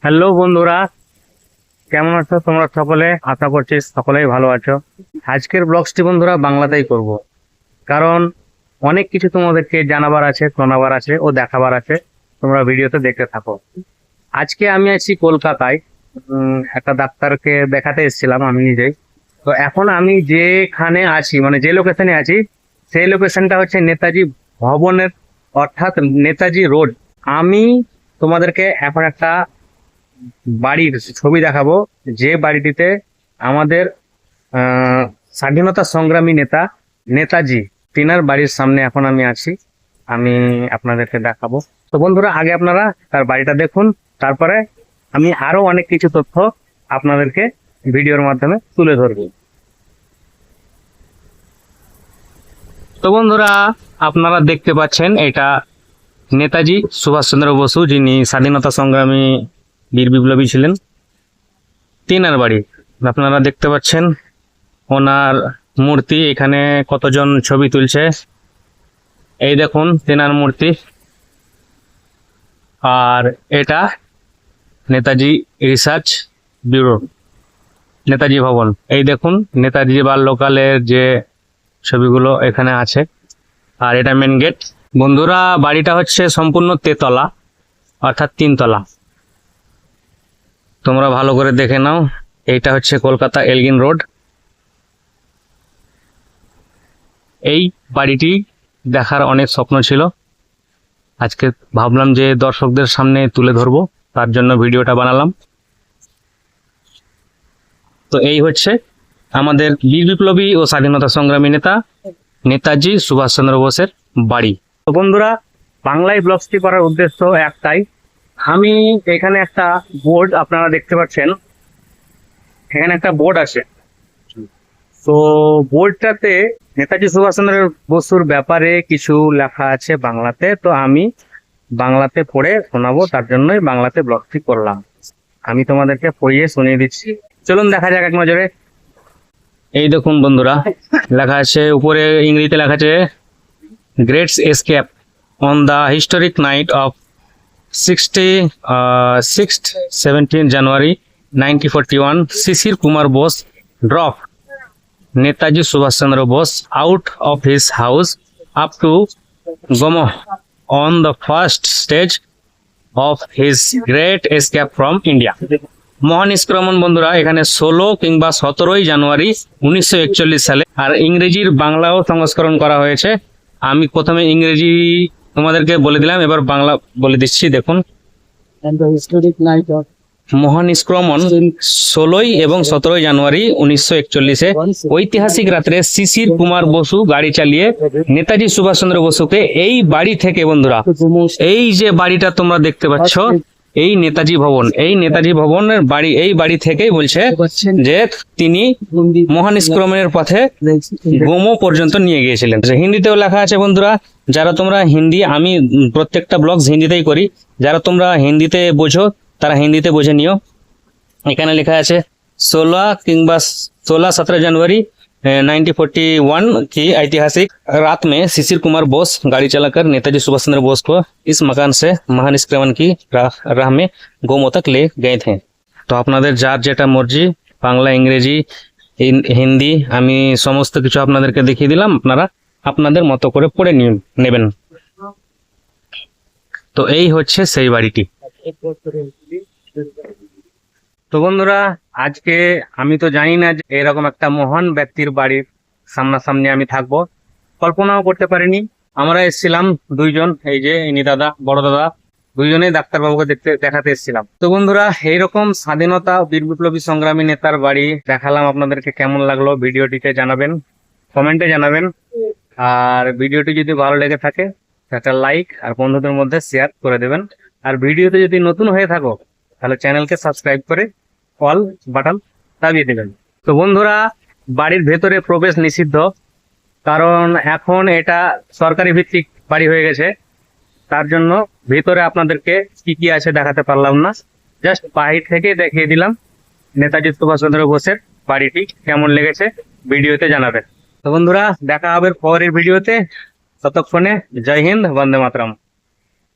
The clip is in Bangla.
হ্যালো বন্ধুরা, কেমন আছো তোমরা সকলে? আশা করছি সকলেই ভালো আছো। আজকের ব্লগটি বন্ধুরা বাংলাতেই করব, কারণ অনেক কিছু তোমাদেরকে জানাবার আছে, শোনাবার আছে ও দেখাবার আছে। তোমরা ভিডিওতে দেখতে থাকো। আজকে আমি আছি কলকাতায়, একটা ডাক্তারকে দেখাতে এসেছিলাম আমি নিজেই। তো এখন আমি যেখানে আছি, মানে যে লোকেশনে আছি, সেই লোকেশনটা হচ্ছে নেতাজি ভবনের, অর্থাৎ নেতাজি রোড। আমি তোমাদেরকে এখন একটা বাড়ির ছবি দেখাবো, যে বাড়িটিতে আমাদের স্বাধীনতা সংগ্রামী নেতা নেতাজি, তিনার বাড়ির সামনে এখন আমি আছি। আমি আপনাদেরকে দেখাবো। তো বন্ধুরা, আগে আপনারা তার বাড়িটা দেখুন, তারপরে আমি আরো অনেক কিছু তথ্য আপনাদেরকে ভিডিওর মাধ্যমে তুলে ধরবো। তো বন্ধুরা, আপনারা দেখতে পাচ্ছেন এটা নেতাজি সুভাষচন্দ্র বসু, যিনি স্বাধীনতা সংগ্রামী বীর বিপ্লবী ছিলেন, তিনার বাড়ি। আপনারা দেখতে পাচ্ছেন ওনার মূর্তি। এখানে কতজন ছবি তুলছে, এই দেখুন তিনার মূর্তি। আর এটা নেতাজি রিসার্চ ব্যুরো, নেতাজি ভবন। এই দেখুন নেতাজি বাল্যকালের যে ছবিগুলো এখানে আছে। আর এটা মেন গেট। বন্ধুরা, বাড়িটা হচ্ছে সম্পূর্ণ তেতলা, অর্থাৎ 3 তলা। তোমরা ভালো করে দেখে নাও। এইটা হচ্ছে কলকাতা এলগিন রোড। এই বাড়িটি দেখার অনেক স্বপ্ন ছিল, আজকে ভাবলাম যে দর্শকদের সামনে তুলে ধরবো, তার জন্য ভিডিওটা বানালাম। তো এই হচ্ছে আমাদের বীর বিপ্লবী ও স্বাধীনতা সংগ্রামী নেতা নেতাজি সুভাষচন্দ্র বোসের বাড়ি। তো বন্ধুরা, বাংলায় ব্লগটি করার উদ্দেশ্য একটাই। আমি এখানে একটা বোর্ড আপনারা দেখতে পাচ্ছেন, এখানে একটা বোর্ড আছে। তো বোর্ডটাতে নেতাজি সুভাষচন্দ্র বসুর ব্যাপারে কিছু লেখা আছে বাংলাতে। তো আমি বাংলাতে পড়ে শোনাবো, তার জন্যই বাংলাতে ব্লগটি করলাম। আমি তোমাদেরকে পড়িয়ে শুনিয়ে দিচ্ছি, চলুন দেখা যাক এক নজরে। এই দেখুন বন্ধুরা, লেখা আছে উপরে ইংরেজিতে লেখা আছে, great escape on the historic night of 17 January 1941, Sisir Kumar Bose dropped Netaji Subhash Chandra Bose out of his house up to Gomoh on the first stage of his great escape from India. মহান নিষ্ক্রমণ বন্ধুরা এখানে 16 কিংবা 17 জানুয়ারি 1941 সালে। আর ইংরেজির বাংলাও সংস্করণ করা হয়েছে। আমি প্রথমে ইংরেজি তোমাদেরকে বলে দিলাম, এবার বাংলা বলে দিচ্ছি। দেখুন, মহান নিষ্ক্রমণ 16 এবং 17 জানুয়ারি 1941-এ ঐতিহাসিক রাত্রে শিশির কুমার বসু গাড়ি চালিয়ে নেতাজি সুভাষচন্দ্র বসুকে এই বাড়ি থেকে, বন্ধুরা এই যে বাড়িটা তোমরা দেখতে পাচ্ছ, এই নেতাজি ভবন, এই নেতাজি ভবনের বাড়ি, এই বাড়ি থেকেই বলছে যে তিনি মহানিষ্ক্রমণের পথে গোমো পর্যন্ত নিয়ে গিয়েছিলেন। হিন্দিতেও লেখা আছে বন্ধুরা, যারা তোমরা হিন্দি, আমি প্রত্যেকটা ব্লগ হিন্দিতেই করি, যারা তোমরা হিন্দিতে বোঝো তারা হিন্দিতে বুঝে নিও। এখানে লেখা আছে 16 जनवरी 1941 की ऐतिहासिक रात में शिशिर कुमार बोस गाड़ी चलाकर नेताजी सुभाष चंद्र बोस को इस मकान से महानिष्क्रमण की राह में गोमो तक ले गए थे। तो আপনাদের যার যেটা মর্জি, বাংলা, ইংরেজি, হিন্দি, আমি সমস্ত কিছু আপনাদেরকে দেখিয়ে দিলাম। আপনারা আপনাদের মতো করে পড়ে নেবেন। তো এই হচ্ছে সেই বাড়িটি। তো বন্ধুরা, আজকে আমি তো জানি না যে এরকম একটা মহান ব্যক্তির বাড়ির সামনাসামনি আমি থাকবো, কল্পনাও করতে পারিনি। আমরা এসেছিলাম 2 জন, এই যে ইনি দাদা, বড় দাদা, 2 জনেই ডাক্তারবাবুকে দেখাতে এসেছিলাম। তো বন্ধুরা, এইরকম স্বাধীনতা বীর বিপ্লবী সংগ্রামী নেতার বাড়ি দেখালাম আপনাদেরকে। কেমন লাগলো ভিডিওটিতে জানাবেন, কমেন্টে জানাবেন। আর ভিডিওটি যদি ভালো লেগে থাকে একটা লাইক আর বন্ধুদের মধ্যে শেয়ার করে দেবেন। আর ভিডিওতে যদি নতুন হয়ে থাকো তাহলে চ্যানেলকে সাবস্ক্রাইব করে অল বাটন দাবিয়ে দেবেন। তো বন্ধুরা, বাড়ির ভেতরে প্রবেশ নিষিদ্ধ, কারণ এখন এটা সরকারি ভিত্তিক বাড়ি হয়ে গেছে। তার জন্য ভেতরে আপনাদেরকে কি কি আছে দেখাতে পারলাম না, জাস্ট বাহির থেকে দেখিয়ে দিলাম নেতাজি সুভাষচন্দ্র বোসের বাড়িটি। কেমন লেগেছে ভিডিওতে জানাবেন। তো বন্ধুরা, দেখা হবে পরের ভিডিওতে। ততক্ষণে জয় হিন্দ, বন্দে মাতরম।